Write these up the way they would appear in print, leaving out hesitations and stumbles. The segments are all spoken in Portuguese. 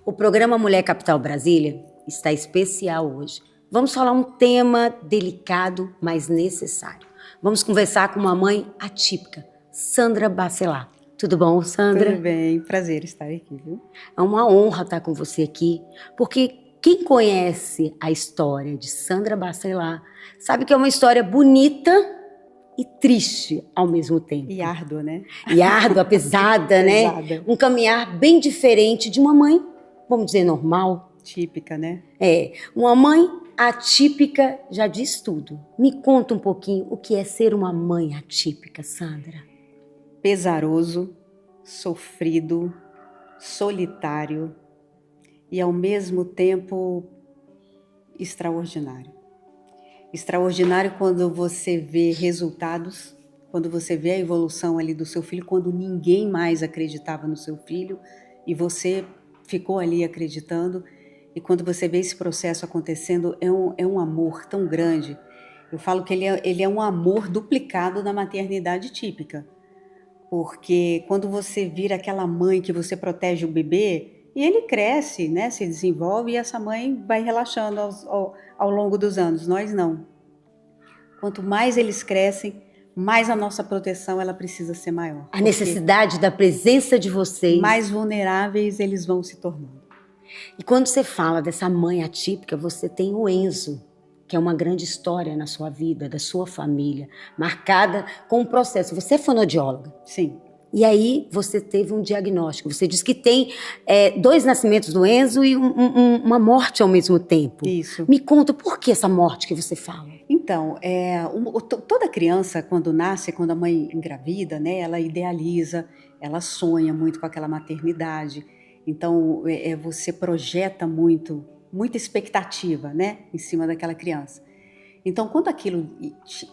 O programa Mulher Capital Brasília está especial hoje. Vamos falar um tema delicado, mas necessário. Vamos conversar com uma mãe atípica, Sandra Bacelar. Tudo bom, Sandra? Tudo bem, prazer estar aqui, viu? É uma honra estar com você aqui, porque quem conhece a história de Sandra Bacelar sabe que é uma história bonita e triste ao mesmo tempo. E árdua, né? E árdua, pesada, né? Pesada. Um caminhar bem diferente de uma mãe, vamos dizer, normal. Típica, né? Uma mãe atípica já diz tudo. Me conta um pouquinho o que é ser uma mãe atípica, Sandra. Pesaroso, sofrido, solitário e ao mesmo tempo extraordinário. Extraordinário quando você vê resultados, quando você vê a evolução ali do seu filho, quando ninguém mais acreditava no seu filho e você ficou ali acreditando, e quando você vê esse processo acontecendo, é um amor tão grande. Eu falo que ele é um amor duplicado na maternidade típica, porque quando você vira aquela mãe que você protege o bebê, e ele cresce, né, se desenvolve, e essa mãe vai relaxando ao longo dos anos. Nós não. Quanto mais eles crescem, mais a nossa proteção ela precisa ser maior. A necessidade da presença de vocês. Mais vulneráveis eles vão se tornando. E quando você fala dessa mãe atípica, você tem o Enzo, que é uma grande história na sua vida, da sua família, marcada com um processo. Você é fonoaudióloga. Sim. E aí você teve um diagnóstico. Você disse que tem 2 nascimentos do Enzo e uma morte ao mesmo tempo. Isso. Me conta, por que essa morte que você fala? Então, toda criança, quando nasce, quando a mãe engravida, né, ela idealiza, ela sonha muito com aquela maternidade. Então, você projeta muita expectativa, né, em cima daquela criança. Então, quando aquilo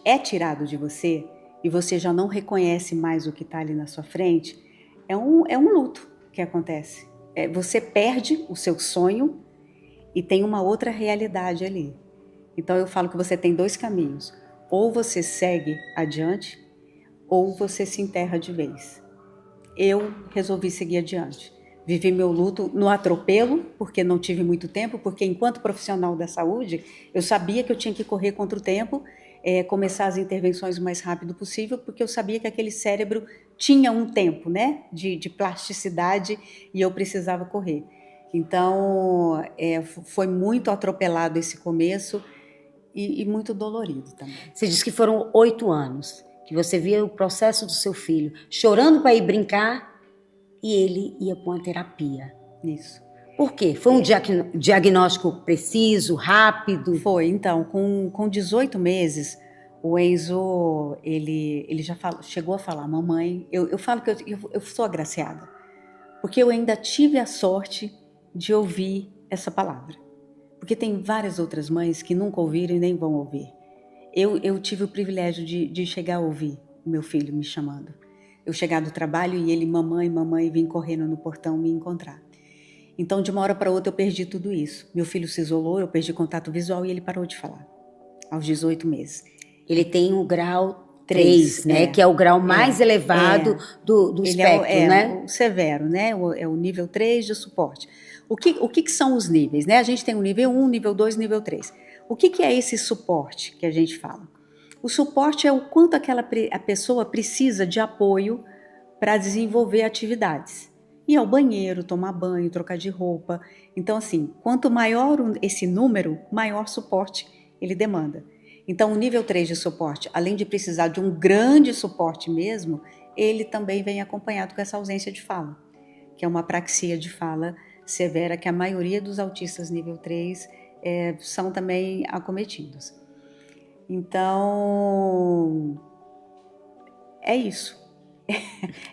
é tirado de você e você já não reconhece mais o que está ali na sua frente, é um luto que acontece. Você perde o seu sonho e tem uma outra realidade ali. Então, eu falo que você tem 2 caminhos. Ou você segue adiante, ou você se enterra de vez. Eu resolvi seguir adiante. Vivi meu luto no atropelo, porque não tive muito tempo, porque enquanto profissional da saúde, eu sabia que eu tinha que correr contra o tempo, começar as intervenções o mais rápido possível, porque eu sabia que aquele cérebro tinha um tempo, né, de plasticidade e eu precisava correr. Então, foi muito atropelado esse começo e muito dolorido também. Você disse que foram 8 anos, que você via o processo do seu filho chorando para ir brincar, e ele ia para uma terapia. Isso. Por quê? Foi um diagnóstico preciso, rápido? Foi, então, com 18 meses, o Enzo, ele já chegou a falar, mamãe, eu falo que eu sou agraciada, porque eu ainda tive a sorte de ouvir essa palavra. Porque tem várias outras mães que nunca ouviram e nem vão ouvir. Eu tive o privilégio de chegar a ouvir o meu filho me chamando. Eu chegar do trabalho e ele, mamãe, vim correndo no portão me encontrar. Então, de uma hora para outra, eu perdi tudo isso. Meu filho se isolou, eu perdi contato visual e ele parou de falar, aos 18 meses. Ele tem o grau 3, né? Que é o grau mais elevado do espectro, né? O severo, né? É o nível 3 de suporte. O que são os níveis, né? A gente tem o nível 1, nível 2, nível 3. O que é esse suporte que a gente fala? O suporte é o quanto a pessoa precisa de apoio para desenvolver atividades. Ir ao banheiro, tomar banho, trocar de roupa. Então, assim, quanto maior esse número, maior suporte ele demanda. Então, o nível 3 de suporte, além de precisar de um grande suporte mesmo, ele também vem acompanhado com essa ausência de fala, que é uma apraxia de fala severa que a maioria dos autistas nível 3 são também acometidos. Então, é isso.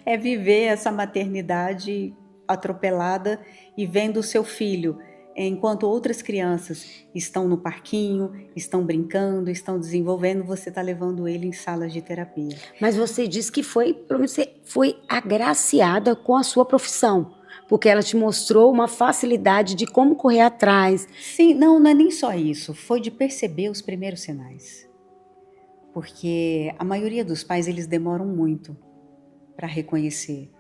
É viver essa maternidade atropelada e vendo o seu filho, enquanto outras crianças estão no parquinho, estão brincando, estão desenvolvendo, você está levando ele em salas de terapia. Mas você disse que você foi agraciada com a sua profissão, porque ela te mostrou uma facilidade de como correr atrás. Sim, não é nem só isso, foi de perceber os primeiros sinais. Porque a maioria dos pais, eles demoram muito para reconhecer.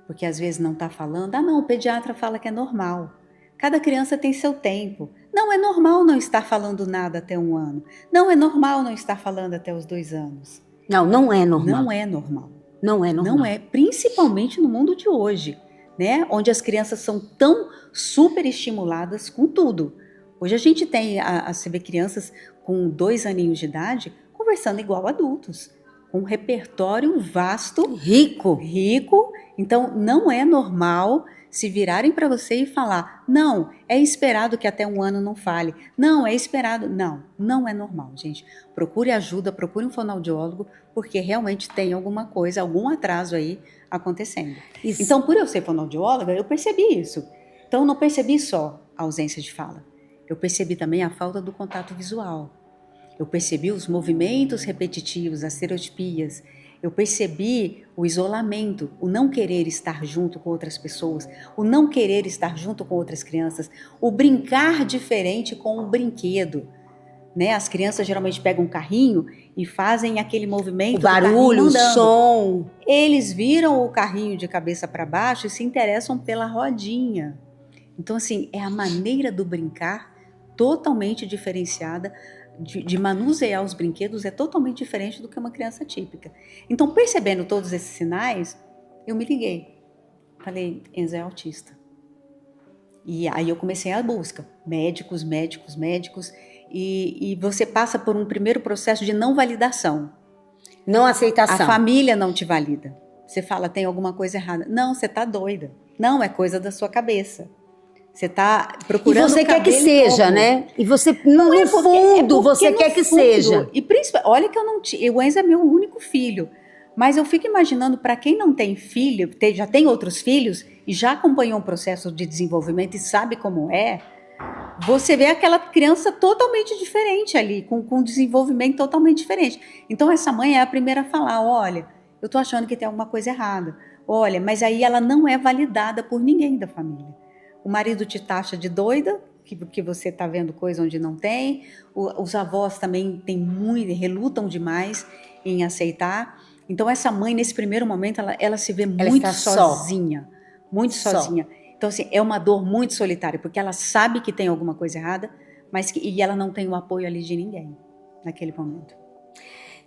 Porque às vezes não está falando, não, o pediatra fala que é normal. Cada criança tem seu tempo. Não é normal não estar falando nada até 1 ano. Não é normal não estar falando até os 2 anos. Não, não é normal. Não é normal. Não é normal. Não é, principalmente no mundo de hoje, né? Onde as crianças são tão super estimuladas com tudo. Hoje a gente tem, você vê crianças com 2 aninhos de idade conversando igual adultos, com um repertório vasto, rico. Então não é normal se virarem para você e falar, não, é esperado que até 1 ano não fale, não, é esperado, não é normal, gente. Procure ajuda, procure um fonoaudiólogo, porque realmente tem alguma coisa, algum atraso aí acontecendo. Isso. Então, por eu ser fonoaudióloga, eu percebi isso. Então, não percebi só a ausência de fala, eu percebi também a falta do contato visual, eu percebi os movimentos repetitivos, as estereotipias, eu percebi o isolamento, o não querer estar junto com outras pessoas, o não querer estar junto com outras crianças, o brincar diferente com o brinquedo. Né? As crianças geralmente pegam um carrinho e fazem aquele movimento. O barulho, o som. Eles viram o carrinho de cabeça para baixo e se interessam pela rodinha. Então, assim, é a maneira do brincar totalmente diferenciada. De manusear os brinquedos é totalmente diferente do que uma criança típica. Então, percebendo todos esses sinais, eu me liguei. Falei, Enzo é autista. E aí eu comecei a busca. Médicos. E você passa por um primeiro processo de não validação. Não aceitação. A família não te valida. Você fala, tem alguma coisa errada. Não, você está doida. Não, é coisa da sua cabeça. Você está procurando. E você quer que seja, né? E você, no fundo, você quer que seja. E principalmente, olha que eu não tinha. O Enzo é meu único filho. Mas eu fico imaginando, para quem não tem filho, já tem outros filhos, e já acompanhou um processo de desenvolvimento e sabe como é, você vê aquela criança totalmente diferente ali, com um desenvolvimento totalmente diferente. Então, essa mãe é a primeira a falar: olha, eu estou achando que tem alguma coisa errada. Olha, mas aí ela não é validada por ninguém da família. O marido te taxa de doida, que você está vendo coisa onde não tem. Os avós também relutam demais em aceitar. Então, essa mãe, nesse primeiro momento, ela se vê muito sozinha. Muito sozinha. Então, assim, é uma dor muito solitária, porque ela sabe que tem alguma coisa errada, e ela não tem o apoio ali de ninguém, naquele momento.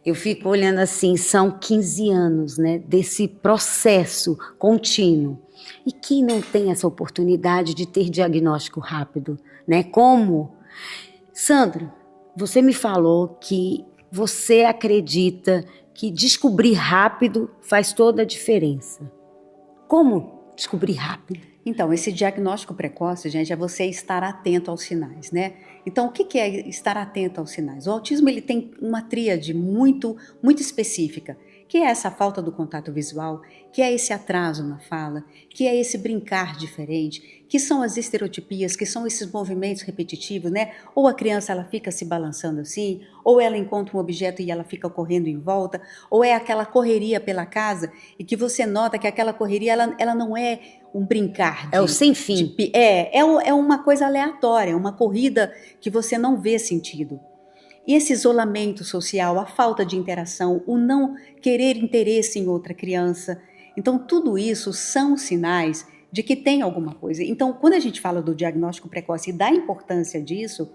Eu fico olhando assim, são 15 anos, né, desse processo contínuo. E quem não tem essa oportunidade de ter diagnóstico rápido, né? Como? Sandra, você me falou que você acredita que descobrir rápido faz toda a diferença. Como descobrir rápido? Então, esse diagnóstico precoce, gente, é você estar atento aos sinais, né? Então, o que é estar atento aos sinais? O autismo, ele tem uma tríade muito específica, que é essa falta do contato visual, que é esse atraso na fala, que é esse brincar diferente, que são as estereotipias, que são esses movimentos repetitivos, né? Ou a criança, ela fica se balançando assim, ou ela encontra um objeto e ela fica correndo em volta, ou é aquela correria pela casa e que você nota que aquela correria, ela não é um brincar. É o sem fim. É uma coisa aleatória, uma corrida que você não vê sentido. E esse isolamento social, a falta de interação, o não querer interesse em outra criança. Então, tudo isso são sinais de que tem alguma coisa. Então, quando a gente fala do diagnóstico precoce e da importância disso,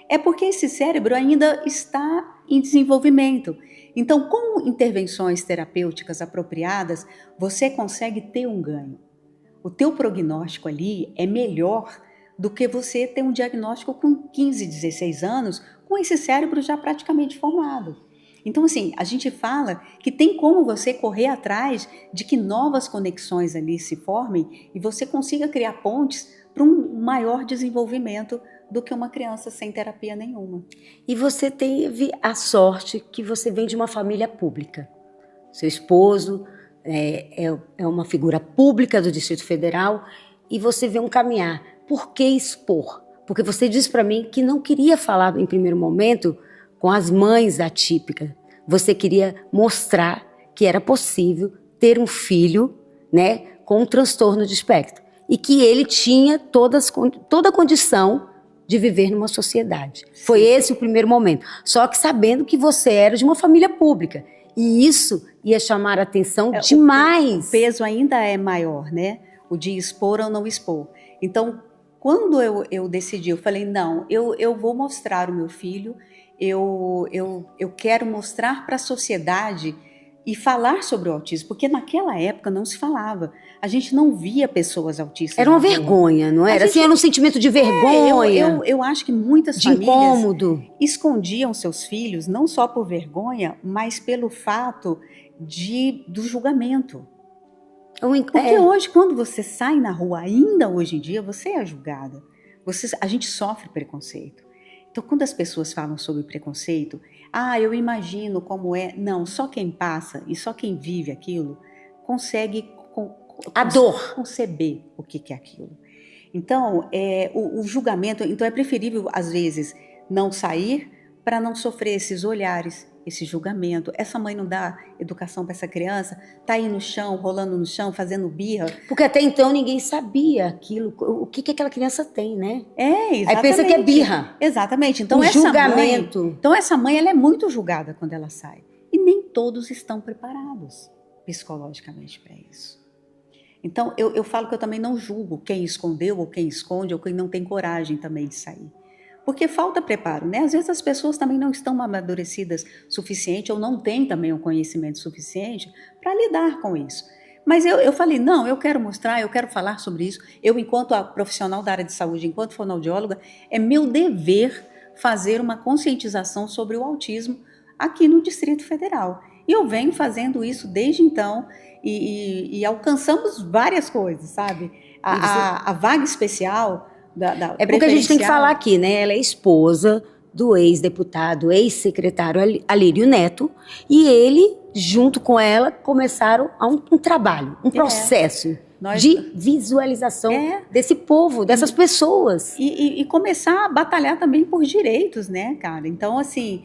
é porque esse cérebro ainda está em desenvolvimento. Então, com intervenções terapêuticas apropriadas, você consegue ter um ganho. O teu prognóstico ali é melhor do que você ter um diagnóstico com 15, 16 anos, com esse cérebro já praticamente formado. Então, assim, a gente fala que tem como você correr atrás de que novas conexões ali se formem e você consiga criar pontes para um maior desenvolvimento do que uma criança sem terapia nenhuma. E você teve a sorte que você vem de uma família pública. Seu esposo é uma figura pública do Distrito Federal e você vê um caminhar. Por que expor? Porque você disse para mim que não queria falar em primeiro momento com as mães atípicas. Você queria mostrar que era possível ter um filho, né, com um transtorno de espectro e que ele tinha toda a condição de viver numa sociedade. Sim. Foi esse o primeiro momento. Só que sabendo que você era de uma família pública. E isso ia chamar a atenção demais. O peso ainda é maior, né? O de expor ou não expor. Então, quando eu decidi, eu falei, não, eu vou mostrar o meu filho, eu quero mostrar para a sociedade e falar sobre o autismo, porque naquela época não se falava. A gente não via pessoas autistas Era uma na rua. vergonha, não A era? Assim, gente, era um sentimento de vergonha, eu acho que muitas de famílias incômodo. escondiam seus filhos, não só por vergonha, mas pelo fato do julgamento. Porque hoje, quando você sai na rua, ainda hoje em dia, você é julgada. A gente sofre preconceito. Então, quando as pessoas falam sobre preconceito, eu imagino como é. Não, só quem passa e só quem vive aquilo consegue A dor. conceber o que é aquilo. Então, o julgamento, então é preferível, às vezes, não sair para não sofrer esses olhares, esse julgamento. Essa mãe não dá educação para essa criança, tá aí no chão, rolando no chão, fazendo birra. Porque até então ninguém sabia aquilo, o que aquela criança tem, né? Exatamente. Aí pensa que é birra. Exatamente. Então, O julgamento. Essa mãe ela é muito julgada quando ela sai. E nem todos estão preparados psicologicamente para isso. Então, eu falo que eu também não julgo quem escondeu, ou quem esconde, ou quem não tem coragem também de sair. Porque falta preparo, né? Às vezes as pessoas também não estão amadurecidas suficiente, ou não têm também um conhecimento suficiente para lidar com isso. Mas eu falei, não, eu quero mostrar, eu quero falar sobre isso. Eu, enquanto a profissional da área de saúde, enquanto fonoaudióloga, é meu dever fazer uma conscientização sobre o autismo aqui no Distrito Federal. E eu venho fazendo isso desde então, e alcançamos várias coisas, sabe? A vaga especial É porque a gente tem que falar aqui, né? Ela é esposa do ex-deputado, ex-secretário Alírio Neto, e ele, junto com ela, começaram um trabalho, um processo de visualização desse povo, dessas pessoas. E começar a batalhar também por direitos, né, cara? Então, assim,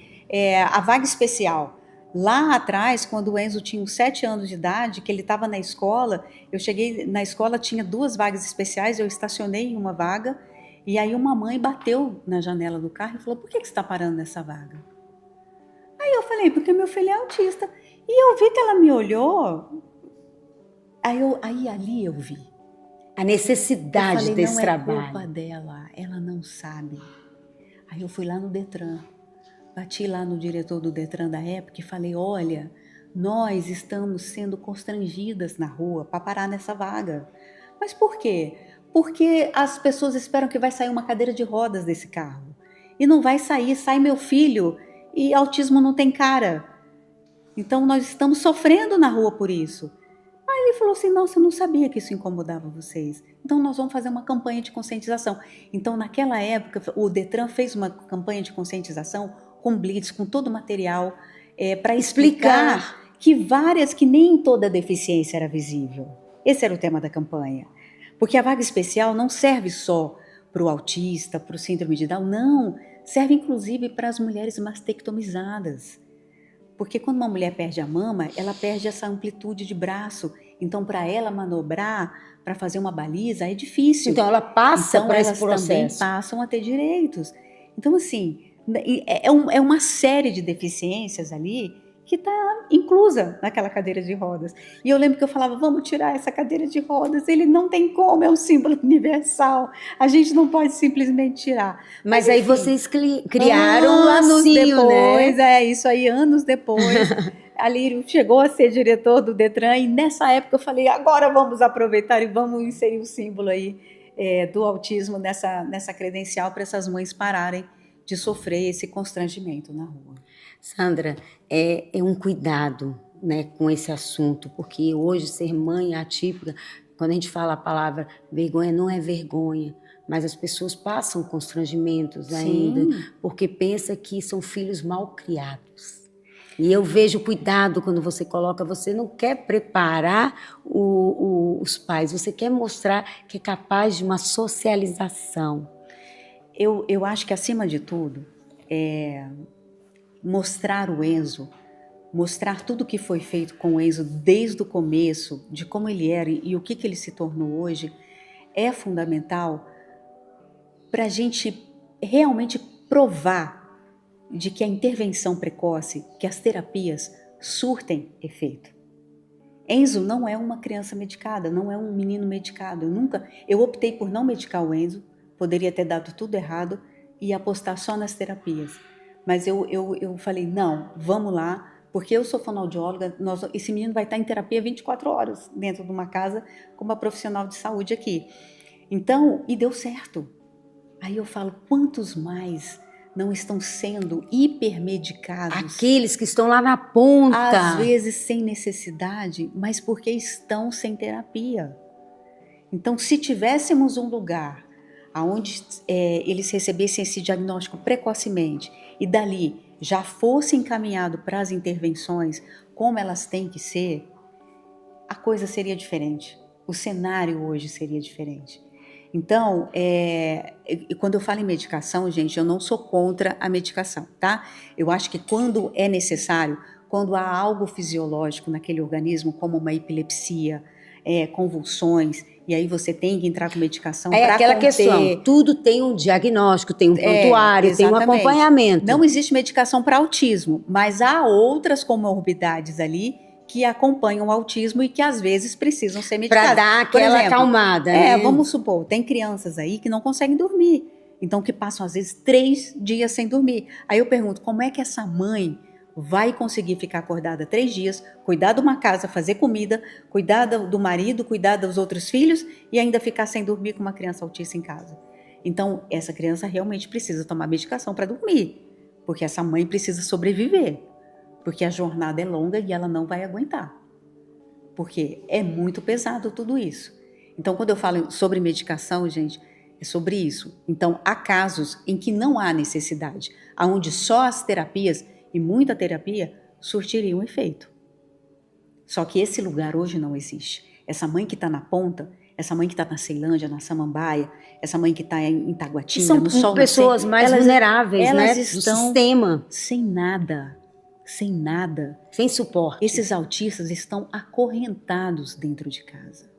a vaga especial. Lá atrás, quando o Enzo tinha uns 7 anos de idade, que ele estava na escola, eu cheguei na escola, tinha 2 vagas especiais, eu estacionei em uma vaga, e aí uma mãe bateu na janela do carro e falou, por que você está parando nessa vaga? Aí eu falei, porque meu filho é autista. E eu vi que ela me olhou, aí ali eu vi. A necessidade desse trabalho. Não é culpa dela, ela não sabe. Aí eu fui lá no Detran, bati lá no diretor do Detran da época e falei, olha, nós estamos sendo constrangidas na rua para parar nessa vaga. Mas por quê? Porque as pessoas esperam que vai sair uma cadeira de rodas desse carro. E não vai sair, sai meu filho e autismo não tem cara. Então nós estamos sofrendo na rua por isso. Aí ele falou assim, nossa, eu não sabia que isso incomodava vocês. Então nós vamos fazer uma campanha de conscientização. Então naquela época o Detran fez uma campanha de conscientização com blitz, com todo o material, para explicar que nem toda deficiência era visível. Esse era o tema da campanha. Porque a vaga especial não serve só para o autista, para o síndrome de Down, não. Serve inclusive para as mulheres mastectomizadas. Porque quando uma mulher perde a mama, ela perde essa amplitude de braço. Então, para ela manobrar, para fazer uma baliza, é difícil. Então, ela passa por esse processo. Também passam a ter direitos. Então, assim, é uma série de deficiências ali que está inclusa naquela cadeira de rodas. E eu lembro que eu falava, vamos tirar essa cadeira de rodas, ele não tem como, é um símbolo universal, a gente não pode simplesmente tirar. Mas aí enfim, vocês criaram anos depois, né? Isso aí, anos depois, Alírio chegou a ser diretor do Detran, e nessa época eu falei, agora vamos aproveitar e vamos inserir o símbolo aí do autismo nessa credencial para essas mães pararem de sofrer esse constrangimento na rua. Sandra, é um cuidado, né, com esse assunto, porque hoje ser mãe atípica, quando a gente fala a palavra vergonha, não é vergonha, mas as pessoas passam constrangimentos ainda, porque pensa que são filhos mal criados. E eu vejo cuidado quando você coloca, você não quer preparar os pais, você quer mostrar que é capaz de uma socialização. Eu acho que, acima de tudo, mostrar o Enzo, mostrar tudo o que foi feito com o Enzo desde o começo, de como ele era e o que ele se tornou hoje, é fundamental para a gente realmente provar de que a intervenção precoce, que as terapias surtem efeito. Enzo não é uma criança medicada, não é um menino medicado. Eu optei por não medicar o Enzo poderia ter dado tudo errado e apostar só nas terapias. Mas eu falei, não, vamos lá, porque eu sou fonoaudióloga, esse menino vai estar em terapia 24 horas dentro de uma casa com uma profissional de saúde aqui. Então, e deu certo. Aí eu falo, quantos mais não estão sendo hipermedicados? Aqueles que estão lá na ponta. Às vezes sem necessidade, mas porque estão sem terapia. Então, se tivéssemos um lugar onde eles recebessem esse diagnóstico precocemente e dali já fosse encaminhado para as intervenções como elas têm que ser, a coisa seria diferente. O cenário hoje seria diferente. Então, quando eu falo em medicação, gente, eu não sou contra a medicação, tá? Eu acho que quando é necessário, quando há algo fisiológico naquele organismo, como uma epilepsia, convulsões, e aí você tem que entrar com medicação para conter. É aquela questão, tudo tem um diagnóstico, tem um prontuário, tem um acompanhamento. Não existe medicação para autismo, mas há outras comorbidades ali que acompanham o autismo e que às vezes precisam ser medicadas. Para dar aquela acalmada, né? Vamos supor, tem crianças aí que não conseguem dormir, então que passam às vezes 3 dias sem dormir. Aí eu pergunto, como é que essa mãe vai conseguir ficar acordada 3 dias, cuidar de uma casa, fazer comida, cuidar do marido, cuidar dos outros filhos e ainda ficar sem dormir com uma criança autista em casa? Então, essa criança realmente precisa tomar medicação para dormir, porque essa mãe precisa sobreviver, porque a jornada é longa e ela não vai aguentar, porque é muito pesado tudo isso. Então, quando eu falo sobre medicação, gente, é sobre isso. Então, há casos em que não há necessidade, onde só as terapias e muita terapia surtiriam efeito. Só que esse lugar hoje não existe. Essa mãe que está na ponta, essa mãe que está na Ceilândia, na Samambaia, essa mãe que está em Taguatinga, no sol, são pessoas mais vulneráveis, elas né, estão do sistema. Sem nada, sem suporte. Esses autistas estão acorrentados dentro de casa.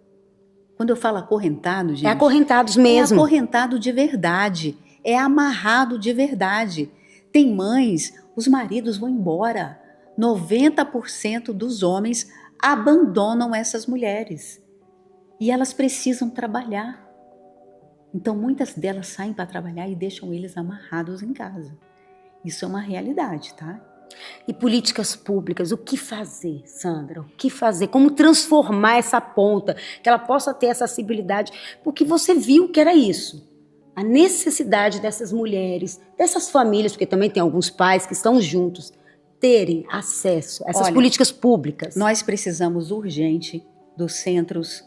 Quando eu falo acorrentado, gente, é acorrentados mesmo. É acorrentado de verdade, é amarrado de verdade. Tem mães, os maridos vão embora. 90% dos homens abandonam essas mulheres. E elas precisam trabalhar. Então, muitas delas saem para trabalhar e deixam eles amarrados em casa. Isso é uma realidade, tá? E políticas públicas, o que fazer, Sandra? O que fazer? Como transformar essa ponta, que ela possa ter acessibilidade? Porque você viu que era isso. A necessidade dessas mulheres, dessas famílias, porque também tem alguns pais que estão juntos, terem acesso a essas políticas públicas. Nós precisamos urgente dos centros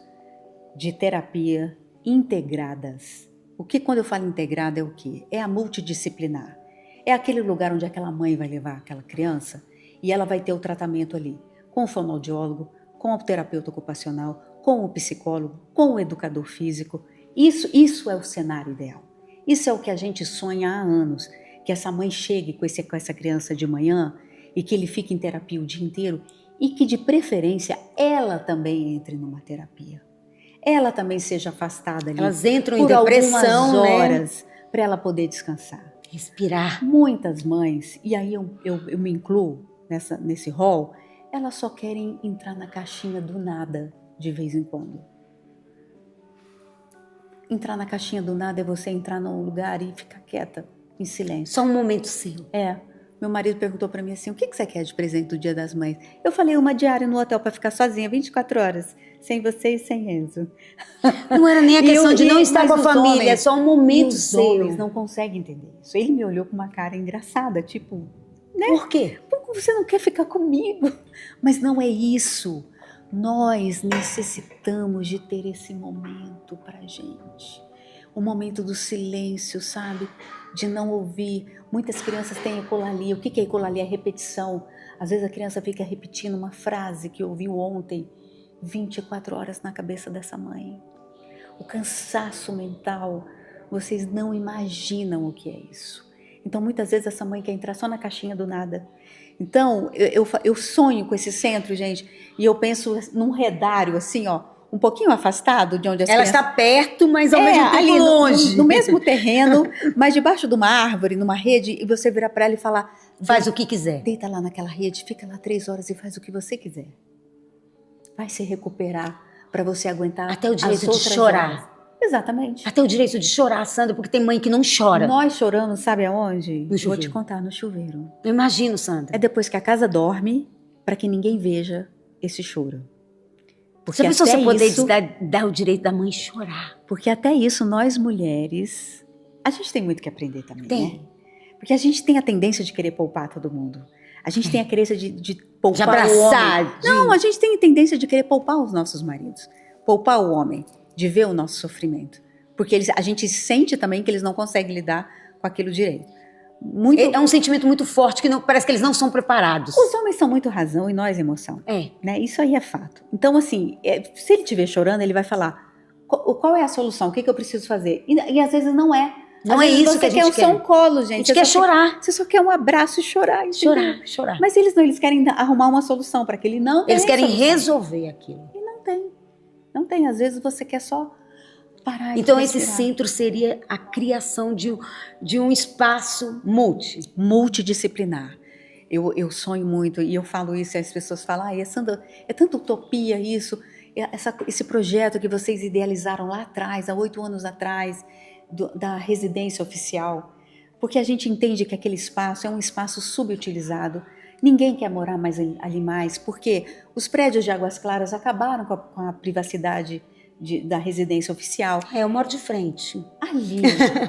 de terapia integradas. O que, quando eu falo integrada, é o quê? É a multidisciplinar. É aquele lugar onde aquela mãe vai levar aquela criança e ela vai ter o tratamento ali com o fonoaudiólogo, com o terapeuta ocupacional, com o psicólogo, com o educador físico. Isso é o cenário ideal. Isso é o que a gente sonha há anos, que essa mãe chegue com essa criança de manhã e que ele fique em terapia o dia inteiro e que, de preferência, ela também entre numa terapia. Ela também seja afastada ali. Elas entram em depressão, algumas horas, né? Para ela poder descansar. Respirar. Muitas mães, e aí eu me incluo nesse rol, elas só querem entrar na caixinha do nada de vez em quando. Entrar na caixinha do nada é você entrar num lugar e ficar quieta, em silêncio. Só um momento seu. Meu marido perguntou para mim assim, o que você quer de presente do Dia das Mães? Eu falei, uma diária no hotel para ficar sozinha 24 horas, sem você e sem Enzo. Não era nem a questão de não estar com a família, é só um momento seu. Os homens não conseguem entender isso. Ele me olhou com uma cara engraçada, tipo... Né? Por quê? Porque você não quer ficar comigo. Mas não é isso. Nós necessitamos de ter esse momento pra gente. O momento do silêncio, sabe? De não ouvir. Muitas crianças têm ecolalia. O que é ecolalia? É repetição. Às vezes a criança fica repetindo uma frase que ouviu ontem, 24 horas na cabeça dessa mãe. O cansaço mental, vocês não imaginam o que é isso. Então, muitas vezes essa mãe quer entrar só na caixinha do nada. Então, eu sonho com esse centro, gente, e eu penso num redário, assim, ó, um pouquinho afastado de onde as crianças... Ela está perto, mas ao mesmo tempo ali, longe. No mesmo terreno, mas debaixo de uma árvore, numa rede, e você virar para ela e falar... Faz o que quiser. Deita lá naquela rede, fica lá 3 horas e faz o que você quiser. Vai se recuperar para você aguentar até o direito de chorar. Exatamente. Até o direito de chorar, Sandra, porque tem mãe que não chora. Nós choramos, sabe aonde? No chuveiro. Vou te contar, no chuveiro. Eu imagino, Sandra. É depois que a casa dorme, para que ninguém veja esse choro. Porque Porque você até poder isso, dar o direito da mãe chorar. porque até isso nós mulheres, a gente tem muito que aprender também, Tem. né? Porque a gente tem a tendência de querer poupar todo mundo. A gente tem a crença de poupar De o abraçar. homem. Não, a gente tem a tendência de querer poupar os nossos maridos. Poupar o homem, de ver o nosso sofrimento. Porque a gente sente também que eles não conseguem lidar com aquilo direito. É um sentimento muito forte que parece que eles não são preparados. Os homens são muito razão e nós emoção. Né? Isso aí é fato. Então, assim, se ele estiver chorando, ele vai falar qual é a solução, o que eu preciso fazer. E às vezes não é. Não é isso que a gente quer. Você quer só um colo, gente. A gente quer chorar. Você só quer um abraço e chorar. Entendeu? Chorar. Mas eles não, eles querem arrumar uma solução para aquele não. Eles querem resolver aquilo. E não tem. Não tem. Às vezes você quer só parar. Então esse centro seria a criação de um espaço multidisciplinar. Eu sonho muito, e eu falo isso, e as pessoas falam, Sandra, é tanta utopia isso, esse projeto que vocês idealizaram lá atrás, há 8 anos atrás, da residência oficial, porque a gente entende que aquele espaço é um espaço subutilizado, ninguém quer morar ali mais, porque os prédios de Águas Claras acabaram com a privacidade da residência oficial. Eu moro de frente.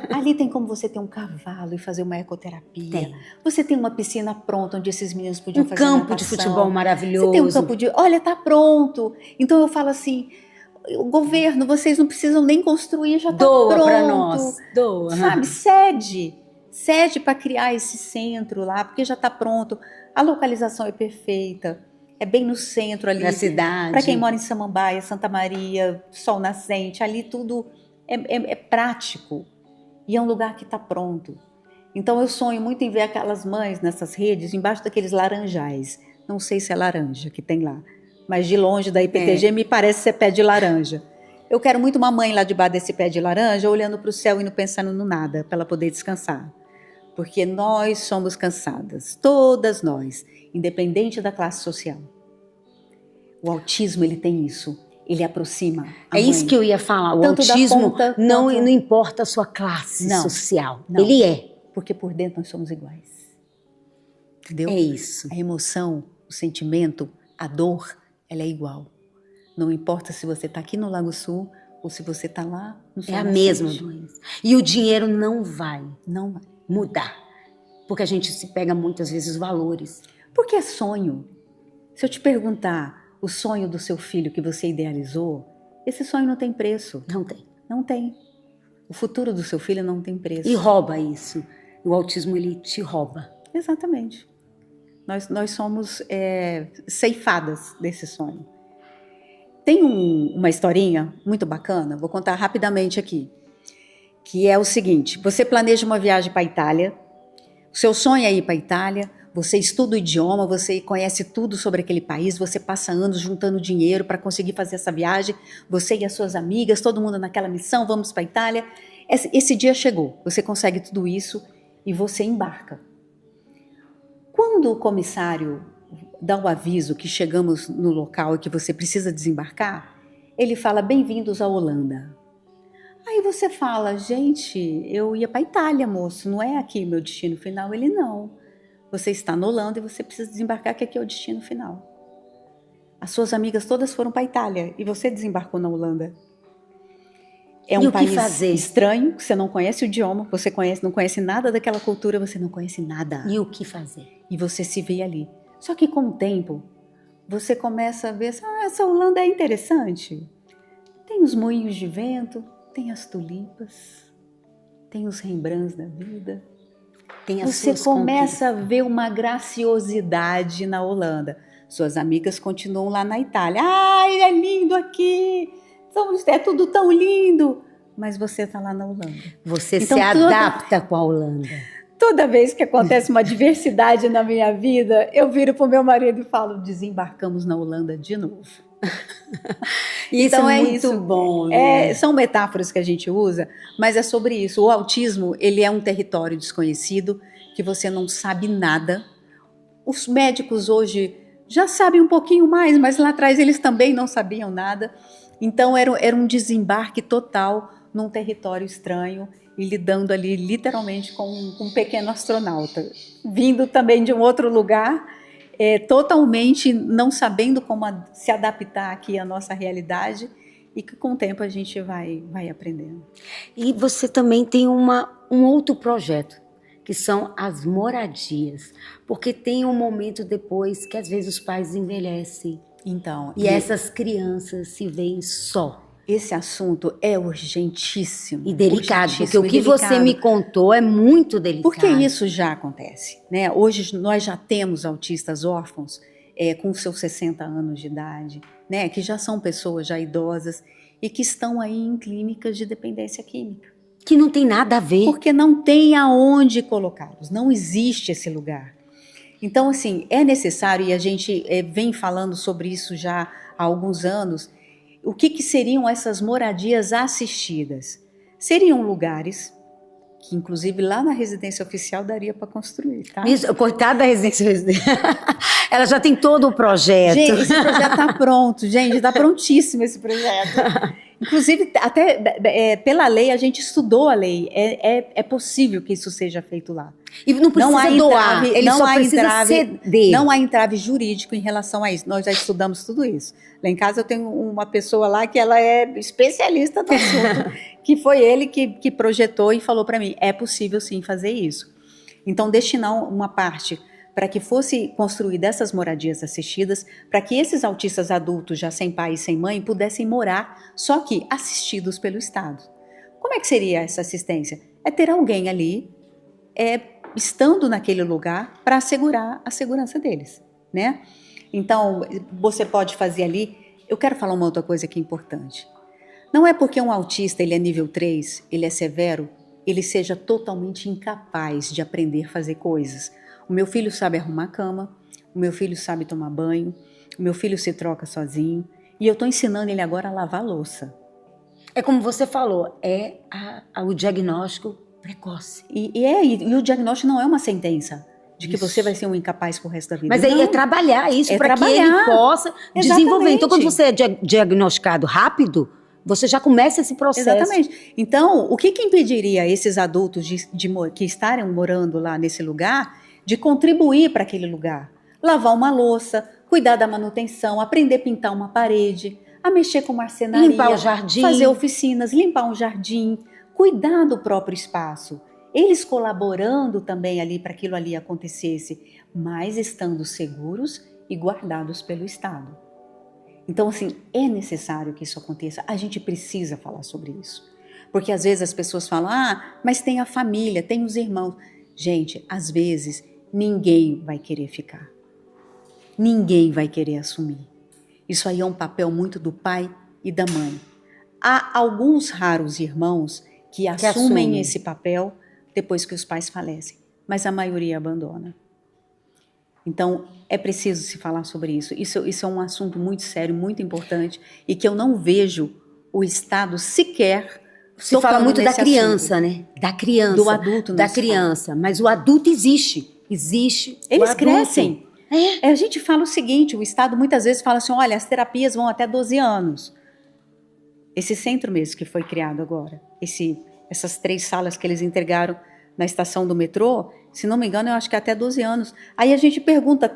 Ali tem como você ter um cavalo e fazer uma ecoterapia. Tem. Você tem uma piscina pronta onde esses meninos podiam fazer natação. Um campo de futebol maravilhoso. Você tem um campo olha, tá pronto. Então eu falo assim, o governo, vocês não precisam nem construir, já tá pronto. Doa pra nós. Doa. Sabe, cede para criar esse centro lá, porque já tá pronto. A localização é perfeita. É bem no centro ali. Da cidade. Para quem mora em Samambaia, Santa Maria, Sol Nascente, ali tudo é prático. E é um lugar que está pronto. Então eu sonho muito em ver aquelas mães nessas redes, embaixo daqueles laranjais. Não sei se é laranja que tem lá, mas de longe da IPTG me parece ser pé de laranja. Eu quero muito uma mãe lá debaixo desse pé de laranja, olhando para o céu e não pensando no nada, para ela poder descansar. Porque nós somos cansadas, todas nós, independente da classe social. O autismo, ele tem isso, ele aproxima a mãe. Isso que eu ia falar, o Tanto autismo não importa a sua classe social, não. Ele é. Porque por dentro nós somos iguais, entendeu? É isso. A emoção, o sentimento, a dor, ela é igual. Não importa se você está aqui no Lago Sul ou se você está lá no Sol É a Nascente. mesma doença. E o dinheiro não vai Não vai mudar, porque a gente se pega muitas vezes os valores. Porque é sonho. Se eu te perguntar o sonho do seu filho que você idealizou, esse sonho não tem preço. Não tem. Não tem. O futuro do seu filho não tem preço. E rouba isso. O autismo, ele te rouba. Exatamente. Nós somos ceifadas desse sonho. Tem uma historinha muito bacana, vou contar rapidamente aqui, que é o seguinte: você planeja uma viagem para a Itália, o seu sonho é ir para a Itália, você estuda o idioma, você conhece tudo sobre aquele país, você passa anos juntando dinheiro para conseguir fazer essa viagem, você e as suas amigas, todo mundo naquela missão, vamos para a Itália. Esse dia chegou, você consegue tudo isso e você embarca. Quando o comissário dá o aviso que chegamos no local e que você precisa desembarcar, ele fala: bem-vindos à Holanda. Aí você fala: gente, eu ia para a Itália, moço, não é aqui o meu destino final? Ele: não, você está na Holanda e você precisa desembarcar, que aqui é o destino final. As suas amigas todas foram para a Itália e você desembarcou na Holanda. É um país estranho, que você não conhece o idioma, você não conhece nada daquela cultura, você não conhece nada. E o que fazer? E você se vê ali. Só que com o tempo, você começa a ver, essa Holanda é interessante. Tem os moinhos de vento, tem as tulipas, tem os Rembrandts da vida. Você começa a ver uma graciosidade na Holanda. Suas amigas continuam lá na Itália. Ai, é lindo aqui! É tudo tão lindo! Mas você está lá na Holanda. Você então, se adapta com a Holanda. Toda vez que acontece uma diversidade na minha vida, eu viro para o meu marido e falo: desembarcamos na Holanda de novo. Isso então, é muito bom. Né? São metáforas que a gente usa, mas é sobre isso. O autismo, ele é um território desconhecido, que você não sabe nada. Os médicos hoje já sabem um pouquinho mais, mas lá atrás eles também não sabiam nada. Então era um desembarque total num território estranho e lidando ali literalmente com um pequeno astronauta, vindo também de um outro lugar, totalmente não sabendo como se adaptar aqui à nossa realidade, e que com o tempo a gente vai aprendendo. E você também tem um outro projeto, que são as moradias, porque tem um momento depois que às vezes os pais envelhecem. Então, e essas crianças se veem só. Esse assunto é urgentíssimo. E delicado, urgentíssimo, porque o que você me contou é muito delicado. Porque isso já acontece, né? Hoje nós já temos autistas órfãos com seus 60 anos de idade, né? Que já são pessoas já idosas e que estão aí em clínicas de dependência química. Que não tem nada a ver. Porque não tem aonde colocá-los, não existe esse lugar. Então, assim, é necessário, e a gente vem falando sobre isso já há alguns anos, o que seriam essas moradias assistidas? Seriam lugares que, inclusive, lá na residência oficial daria para construir, tá? Isso, coitada da residência oficial. Ela já tem todo o projeto. Gente, esse projeto está pronto, gente, está prontíssimo esse projeto. Inclusive, até pela lei, a gente estudou a lei. É possível que isso seja feito lá. E não precisa doar, ele só precisa ceder. Não há entrave jurídico em relação a isso. Nós já estudamos tudo isso. Lá em casa eu tenho uma pessoa lá que ela é especialista no assunto, que foi ele que projetou e falou para mim, é possível sim fazer isso. Então, destinar uma parte para que fosse construída essas moradias assistidas, para que esses autistas adultos, já sem pai e sem mãe, pudessem morar, só que assistidos pelo Estado. Como é que seria essa assistência? É ter alguém ali, estando naquele lugar, para assegurar a segurança deles, né? Então, você pode fazer ali... Eu quero falar uma outra coisa que é importante. Não é porque um autista ele é nível 3, ele é severo, ele seja totalmente incapaz de aprender a fazer coisas. O meu filho sabe arrumar cama, o meu filho sabe tomar banho, o meu filho se troca sozinho e eu estou ensinando ele agora a lavar louça. É como você falou, o diagnóstico precoce. E o diagnóstico não é uma sentença de que você vai ser um incapaz pro resto da vida. Mas aí é trabalhar isso para que ele possa desenvolver. Então, quando você é diagnosticado rápido, você já começa esse processo. Exatamente. Então, o que impediria esses adultos que estarem morando lá nesse lugar de contribuir para aquele lugar? Lavar uma louça, cuidar da manutenção, aprender a pintar uma parede, a mexer com marcenaria, limpar o jardim, fazer oficinas, limpar um jardim, cuidar do próprio espaço. Eles colaborando também ali para aquilo ali acontecesse, mas estando seguros e guardados pelo Estado. Então, assim, é necessário que isso aconteça. A gente precisa falar sobre isso. Porque às vezes as pessoas falam, mas tem a família, tem os irmãos. Gente, às vezes ninguém vai querer ficar. Ninguém vai querer assumir. Isso aí é um papel muito do pai e da mãe. Há alguns raros irmãos que assumem esse papel depois que os pais falecem, mas a maioria abandona. Então, é preciso se falar sobre isso. Isso é um assunto muito sério, muito importante, e que eu não vejo o Estado sequer... Se fala muito da criança, né? Da criança. Do adulto, não. Da criança. Mas o adulto existe. Eles crescem. A gente fala o seguinte, o Estado muitas vezes fala assim, olha, as terapias vão até 12 anos. Esse centro mesmo que foi criado agora, essas 3 salas que eles entregaram na estação do metrô, se não me engano, eu acho que é até 12 anos. Aí a gente pergunta,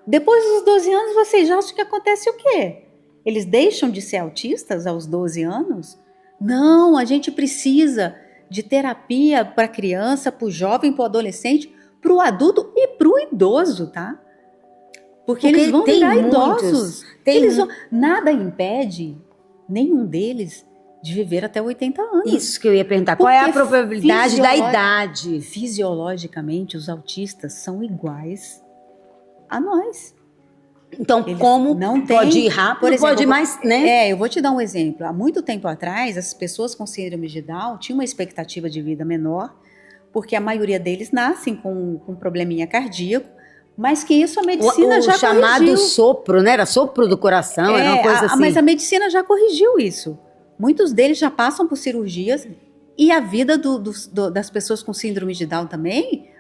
depois dos 12 anos vocês acham que acontece o quê? Eles deixam de ser autistas aos 12 anos? Não, a gente precisa de terapia para a criança, para o jovem, para o adolescente, para o adulto e para o idoso, tá? Porque eles vão virar idosos. Nada impede nenhum deles de viver até 80 anos. Isso que eu ia perguntar. Qual é a probabilidade da idade? Fisiologicamente, os autistas são iguais a nós. Então, como não pode ir rápido, por exemplo, pode ir mais, né? Eu vou te dar um exemplo. Há muito tempo atrás, as pessoas com síndrome de Down tinham uma expectativa de vida menor, porque a maioria deles nascem com um probleminha cardíaco, mas que isso a medicina já corrigiu. O chamado sopro, né? Era sopro do coração, era uma coisa assim. Mas a medicina já corrigiu isso. Muitos deles já passam por cirurgias e a vida das pessoas com síndrome de Down também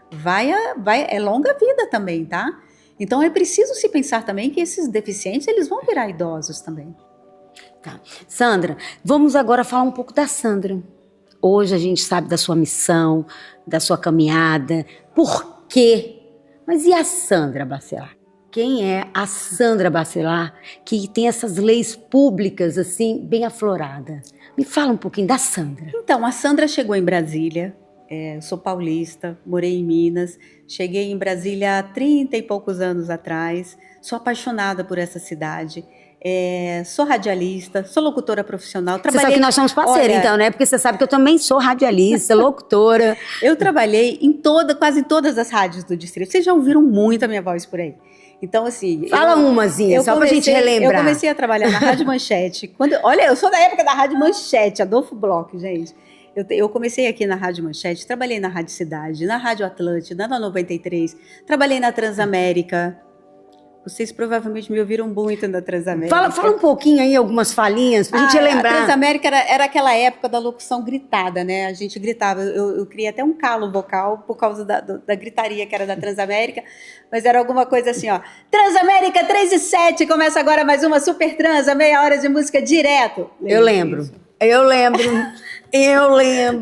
é longa vida também, tá? Então é preciso se pensar também que esses deficientes, eles vão virar idosos também. Tá. Sandra, vamos agora falar um pouco da Sandra. Hoje a gente sabe da sua missão, da sua caminhada, por quê? Mas e a Sandra Bacelar? Quem é a Sandra Bacelar que tem essas leis públicas assim bem afloradas? Me fala um pouquinho da Sandra. Então, a Sandra chegou em Brasília, sou paulista, morei em Minas, cheguei em Brasília há 30 e poucos anos atrás, sou apaixonada por essa cidade. Sou radialista, sou locutora profissional. Você sabe que nós somos parceiros, então, né? Porque você sabe que eu também sou radialista, locutora. Eu trabalhei em quase todas as rádios do distrito. Vocês já ouviram muito a minha voz por aí. Então, assim... Fala umazinha, só pra gente relembrar. Eu comecei a trabalhar na Rádio Manchete. Olha, eu sou da época da Rádio Manchete, Adolfo Bloch, gente. Eu comecei aqui na Rádio Manchete, trabalhei na Rádio Cidade, na Rádio Atlântida, na 93, trabalhei na Transamérica. Vocês provavelmente me ouviram muito na Transamérica. Fala um pouquinho aí, algumas falinhas, pra gente lembrar. A Transamérica era aquela época da locução gritada, né? A gente gritava. Eu criei até um calo vocal por causa da gritaria que era da Transamérica, mas era alguma coisa assim, ó. Transamérica 3 e 7, começa agora mais uma Super Transa, meia hora de música direto. Eu lembro.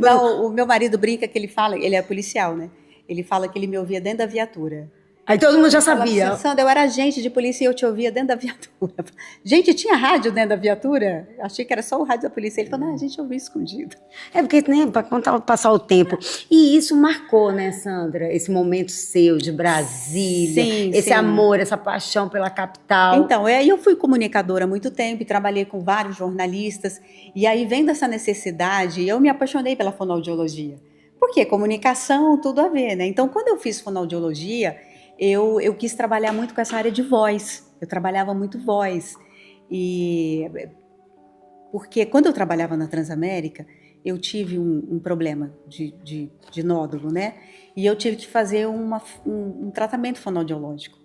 Não, o meu marido brinca que ele é policial, né? Ele fala que ele me ouvia dentro da viatura. Aí todo mundo já sabia. Sandra, eu era agente de polícia e eu te ouvia dentro da viatura. Gente, tinha rádio dentro da viatura? Achei que era só o rádio da polícia. Ele falou, não, a gente ouvia escondido. É porque, né, para passar o tempo. E isso marcou, né, Sandra? Esse momento seu de Brasília. Sim, esse amor, essa paixão pela capital. Então, eu fui comunicadora há muito tempo e trabalhei com vários jornalistas. E aí, vendo essa necessidade, eu me apaixonei pela fonoaudiologia. Porque comunicação, tudo a ver, né? Então, quando eu fiz fonoaudiologia... Eu quis trabalhar muito com essa área de voz. Eu trabalhava muito voz. Porque quando eu trabalhava na Transamérica, eu tive um problema de nódulo, né? E eu tive que fazer um tratamento fonoaudiológico.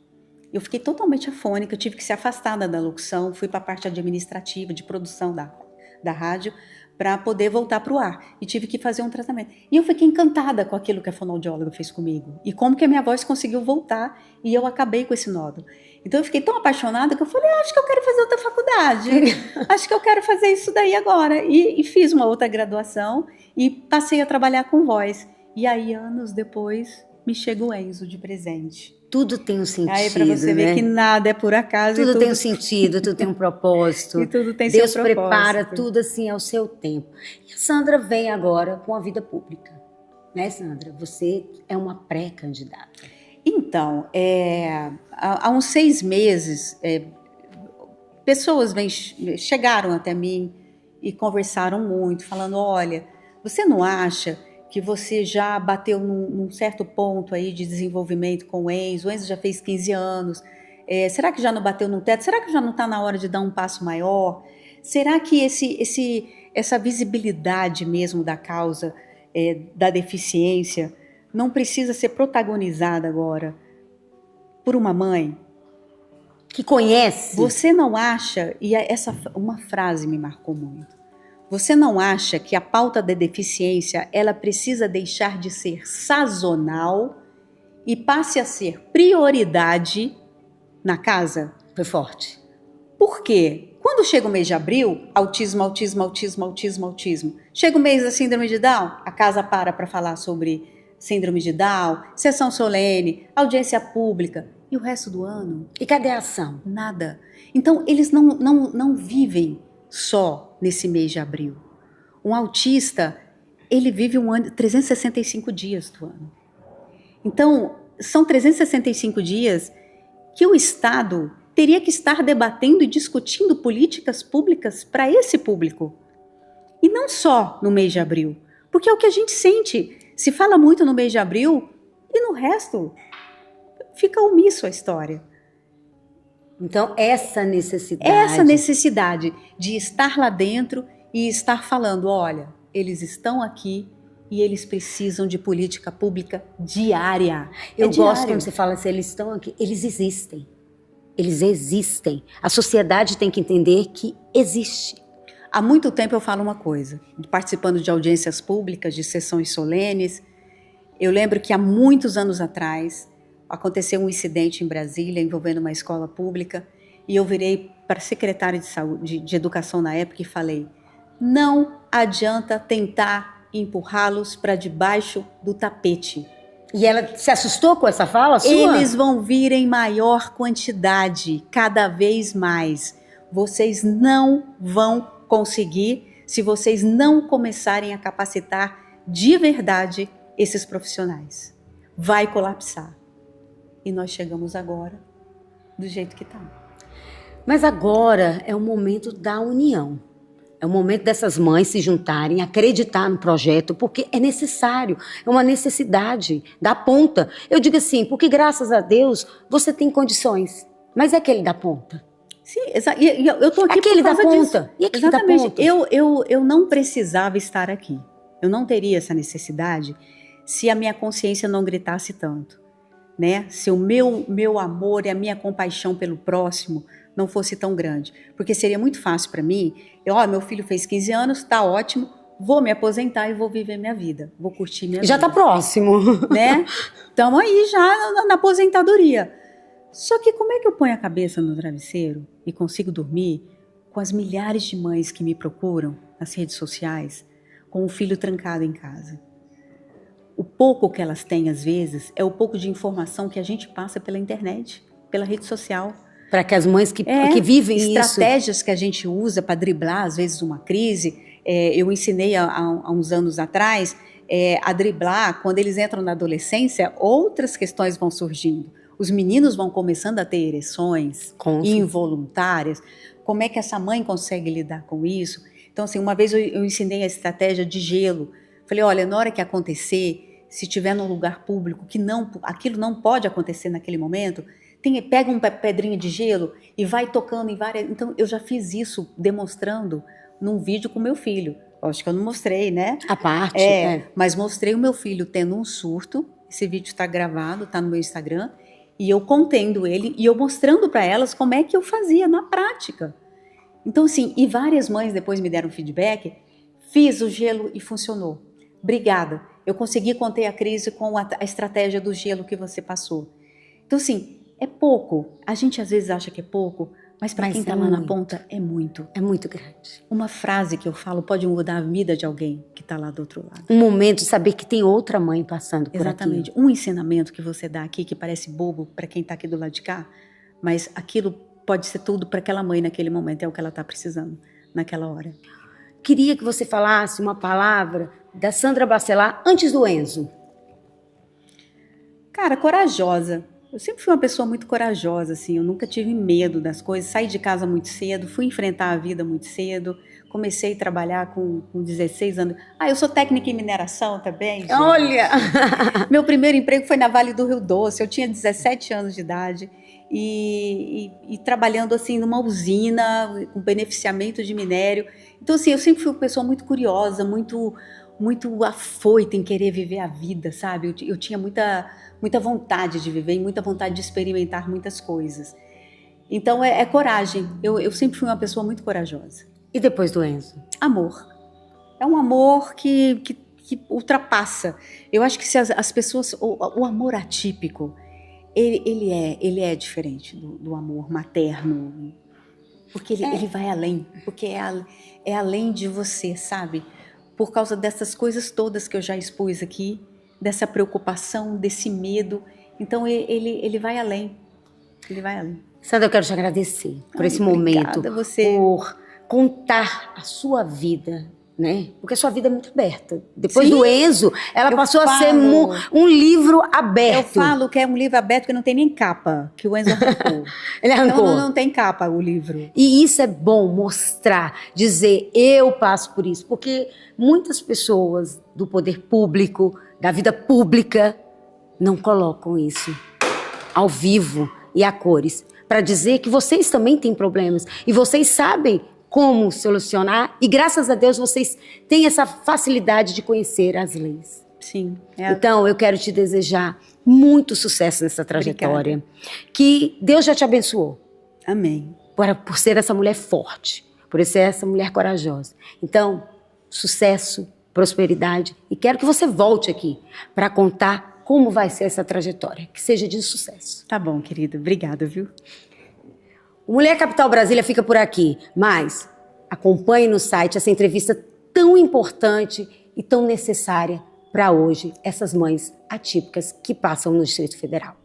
Eu fiquei totalmente afônica, eu tive que ser afastada da locução, fui para a parte administrativa, de produção da rádio, para poder voltar para o ar. E tive que fazer um tratamento. E eu fiquei encantada com aquilo que a fonoaudióloga fez comigo. E como que a minha voz conseguiu voltar e eu acabei com esse nódulo. Então eu fiquei tão apaixonada que eu falei, acho que eu quero fazer outra faculdade. Acho que eu quero fazer isso daí agora. E fiz uma outra graduação e passei a trabalhar com voz. E aí, anos depois, me chega o Enzo de presente. Tudo tem um sentido, aí para você ver que nada é por acaso. Tudo tem um sentido, tudo tem um propósito. E tudo tem Deus seu propósito. prepara tudo assim ao seu tempo. E a Sandra vem agora com a vida pública. Né, Sandra? Você é uma pré-candidata. Então, há uns 6 meses, pessoas chegaram até mim e conversaram muito, falando, olha, você não acha que você já bateu num certo ponto aí de desenvolvimento com o Enzo já fez 15 anos, será que já não bateu no teto? Será que já não está na hora de dar um passo maior? Será que essa visibilidade mesmo da causa da deficiência não precisa ser protagonizada agora por uma mãe? Que conhece? Você não acha, e uma frase me marcou muito, você não acha que a pauta da deficiência ela precisa deixar de ser sazonal e passe a ser prioridade na casa? Foi forte. Por quê? Quando chega o mês de abril, autismo, autismo, autismo, autismo, autismo. Chega o mês da síndrome de Down, a casa para falar sobre síndrome de Down, sessão solene, audiência pública. E o resto do ano? E cadê a ação? Nada. Então, eles não vivem só nesse mês de abril. Um autista, ele vive um ano, 365 dias do ano. Então, são 365 dias que o Estado teria que estar debatendo e discutindo políticas públicas para esse público. E não só no mês de abril, porque é o que a gente sente. Se fala muito no mês de abril e no resto fica omisso a história. Então, essa necessidade de estar lá dentro e estar falando, olha, eles estão aqui e eles precisam de política pública diária. Eu gosto quando você fala assim, eles estão aqui, eles existem. Eles existem. A sociedade tem que entender que existe. Há muito tempo eu falo uma coisa, participando de audiências públicas, de sessões solenes. Eu lembro que há muitos anos atrás aconteceu um incidente em Brasília envolvendo uma escola pública e eu virei para a secretária de saúde, de educação na época e falei: não adianta tentar empurrá-los para debaixo do tapete. E ela se assustou com essa fala sua? Eles vão vir em maior quantidade, cada vez mais. Vocês não vão conseguir se vocês não começarem a capacitar de verdade esses profissionais. Vai colapsar. E nós chegamos agora do jeito que está. Mas agora é o momento da união. É o momento dessas mães se juntarem, acreditar no projeto, porque é necessário, é uma necessidade da ponta. Eu digo assim, porque graças a Deus você tem condições, mas é aquele da ponta. Sim, e eu estou aqui aquele por causa da ponta. disso. E aquele exatamente. da ponta? Eu não precisava estar aqui. Eu não teria essa necessidade se a minha consciência não gritasse tanto, né? Se o meu amor e a minha compaixão pelo próximo não fosse tão grande. Porque seria muito fácil para mim, meu filho fez 15 anos, tá ótimo, vou me aposentar e vou viver minha vida, vou curtir minha vida. Já tá próximo. Né? Estamos aí já na aposentadoria. Só que como é que eu ponho a cabeça no travesseiro e consigo dormir com as milhares de mães que me procuram nas redes sociais, com o filho trancado em casa? O pouco que elas têm, às vezes, é o pouco de informação que a gente passa pela internet, pela rede social. Para que as mães que vivem estratégias isso. que a gente usa para driblar, às vezes, uma crise. Eu ensinei há uns anos atrás a driblar, quando eles entram na adolescência, outras questões vão surgindo. Os meninos vão começando a ter ereções involuntárias. Como é que essa mãe consegue lidar com isso? Então, assim, uma vez eu ensinei a estratégia de gelo. Falei, olha, na hora que acontecer, se estiver num lugar público, aquilo não pode acontecer naquele momento, pega uma pedrinha de gelo e vai tocando em várias... Então, eu já fiz isso demonstrando num vídeo com meu filho. Acho que eu não mostrei, né? A parte. Mas mostrei o meu filho tendo um surto. Esse vídeo está gravado, está no meu Instagram. E eu contendo ele e eu mostrando para elas como é que eu fazia na prática. Então, assim, e várias mães depois me deram feedback. Fiz o gelo e funcionou. Obrigada. Eu consegui conter a crise com a estratégia do gelo que você passou. Então, assim... É pouco. A gente às vezes acha que é pouco, mas para quem está lá na ponta é muito. É muito grande. Uma frase que eu falo pode mudar a vida de alguém que está lá do outro lado. Um momento de saber que tem outra mãe passando por aqui. Exatamente. Um ensinamento que você dá aqui que parece bobo para quem está aqui do lado de cá, mas aquilo pode ser tudo para aquela mãe naquele momento, é o que ela está precisando naquela hora. Queria que você falasse uma palavra da Sandra Bacelar antes do Enzo. Cara, corajosa. Eu sempre fui uma pessoa muito corajosa, assim, eu nunca tive medo das coisas, saí de casa muito cedo, fui enfrentar a vida muito cedo, comecei a trabalhar com 16 anos. Eu sou técnica em mineração também, gente. Olha! Meu primeiro emprego foi na Vale do Rio Doce, eu tinha 17 anos de idade e trabalhando, assim, numa usina com beneficiamento de minério. Então, assim, eu sempre fui uma pessoa muito curiosa, muito afoita em querer viver a vida, sabe? Eu tinha muita vontade de viver e muita vontade de experimentar muitas coisas. Então, é coragem. Eu sempre fui uma pessoa muito corajosa. E depois do Enzo? Amor. É um amor que ultrapassa. Eu acho que se as pessoas... O amor atípico, ele é diferente do amor materno. Porque ele vai além. Porque é além de você, sabe? Por causa dessas coisas todas que eu já expus aqui, dessa preocupação, desse medo. Então, ele vai além. Ele vai além. Sandra, eu quero te agradecer por esse momento. Obrigada, você. Por contar a sua vida, né? Porque a sua vida é muito aberta. Depois Sim, do Enzo, ela passou a ser um livro aberto. Eu falo que é um livro aberto que não tem nem capa, que o Enzo arrancou. Ele arrancou. Então, não tem capa o livro. E isso é bom mostrar, dizer, eu passo por isso. Porque muitas pessoas do poder público, da vida pública, não colocam isso ao vivo e a cores. Para dizer que vocês também têm problemas. E vocês sabem como solucionar. E graças a Deus vocês têm essa facilidade de conhecer as leis. Sim. Então eu quero te desejar muito sucesso nessa trajetória. Obrigada. Que Deus já te abençoou. Amém. Por ser essa mulher forte. Por ser essa mulher corajosa. Então, sucesso, prosperidade. E quero que você volte aqui para contar como vai ser essa trajetória. Que seja de sucesso. Tá bom, querida. Obrigada, viu? O Mulher Capital Brasília fica por aqui, mas acompanhe no site essa entrevista tão importante e tão necessária para hoje, essas mães atípicas que passam no Distrito Federal.